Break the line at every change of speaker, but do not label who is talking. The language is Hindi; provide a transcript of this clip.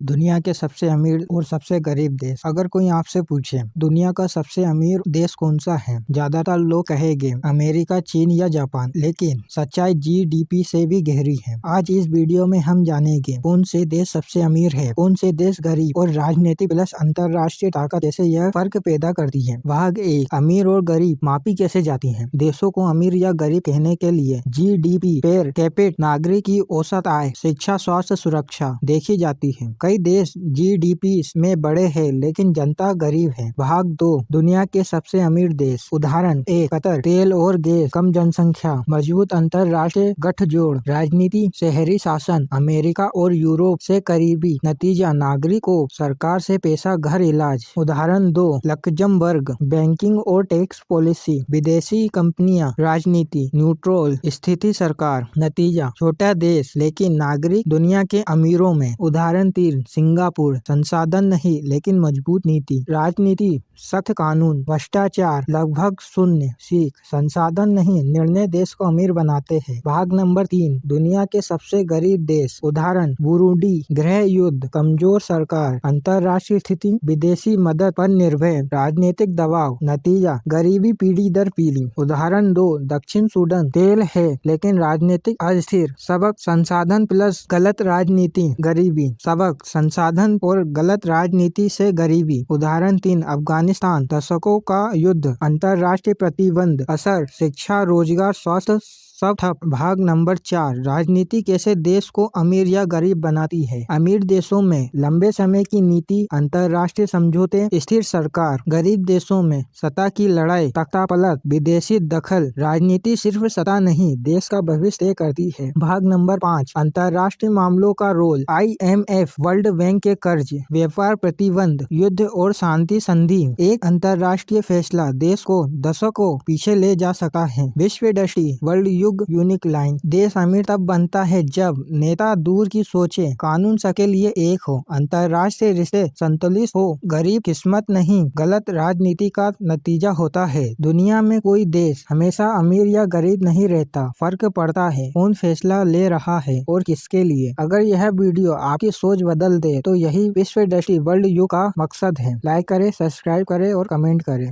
दुनिया के सबसे अमीर और सबसे गरीब देश। अगर कोई आपसे पूछे दुनिया का सबसे अमीर देश कौन सा है, ज्यादातर लोग कहेंगे अमेरिका, चीन या जापान, लेकिन सच्चाई जीडीपी से भी गहरी है। आज इस वीडियो में हम जानेंगे कौन से देश सबसे अमीर है, कौन से देश गरीब, और राजनीतिक प्लस अंतर्राष्ट्रीय ताकत कैसे यह फर्क पैदा करती है। भाग 1, अमीर और गरीब मापी कैसे जाती है। देशों को अमीर या गरीब कहने के लिए जीडीपी पेर कैपिट, नागरिक की औसत आय, शिक्षा, स्वास्थ्य, सुरक्षा देखी जाती है। कई देश जीडीपी में बड़े हैं लेकिन जनता गरीब है। भाग 2, दुनिया के सबसे अमीर देश। उदाहरण 1, कतर, तेल और गैस, कम जनसंख्या, मजबूत अंतर्राष्ट्रीय गठजोड़, राजनीति, शहरी शासन, अमेरिका और यूरोप से करीबी, नतीजा नागरिकों, सरकार से पैसा, घर, इलाज। उदाहरण 2, लक्जमबर्ग, बैंकिंग और टैक्स पॉलिसी, विदेशी कंपनियां, राजनीति न्यूट्रल, स्थिति सरकार, नतीजा छोटा देश लेकिन नागरिक दुनिया के अमीरों में। उदाहरण 3, सिंगापुर, संसाधन नहीं लेकिन मजबूत नीति, राजनीति सख्त कानून, भ्रष्टाचार लगभग शून्य, सीख, संसाधन नहीं, निर्णय देश को अमीर बनाते हैं। भाग नंबर 3, दुनिया के सबसे गरीब देश। उदाहरण बुरुंडी, गृह युद्ध, कमजोर सरकार, अंतर्राष्ट्रीय स्थिति, विदेशी मदद पर निर्भर, राजनीतिक दबाव, नतीजा गरीबी पीढ़ी दर पीढ़ी। उदाहरण 2, दक्षिण सूडान, तेल है लेकिन राजनीतिक अस्थिर, सबक, संसाधन प्लस गलत राजनीति, गरीबी, सबक, संसाधन और गलत राजनीति से गरीबी। उदाहरण 3, अफगानिस्तान, दशकों का युद्ध, अंतर्राष्ट्रीय प्रतिबंध, असर, शिक्षा, रोजगार, स्वास्थ्य सब ठप। भाग नंबर 4, राजनीति कैसे देश को अमीर या गरीब बनाती है। अमीर देशों में लंबे समय की नीति, अंतर्राष्ट्रीय समझौते, स्थिर सरकार। गरीब देशों में सत्ता की लड़ाई, तख्तापलट, विदेशी दखल। राजनीति सिर्फ सत्ता नहीं, देश का भविष्य तय करती है। भाग नंबर 5, अंतर्राष्ट्रीय मामलों का रोल। IMF, वर्ल्ड बैंक के कर्ज, व्यापार प्रतिबंध, युद्ध और शांति संधि। एक अंतर्राष्ट्रीय फैसला देश को दशकों पीछे ले जा सकता है। विश्व दृष्टि, वर्ल्ड यूनिक लाइन, देश अमीर तब बनता है जब नेता दूर की सोचे, कानून सबके लिए एक हो, अंतर्राष्ट्रीय रिश्ते संतुलित हो। गरीब किस्मत नहीं, गलत राजनीति का नतीजा होता है। दुनिया में कोई देश हमेशा अमीर या गरीब नहीं रहता, फर्क पड़ता है कौन फैसला ले रहा है और किसके लिए। अगर यह वीडियो आपकी सोच बदल दे तो यही विश्व दृष्टि वर्ल्ड यू का मकसद है। लाइक करें, सब्सक्राइब करें और कमेंट करें।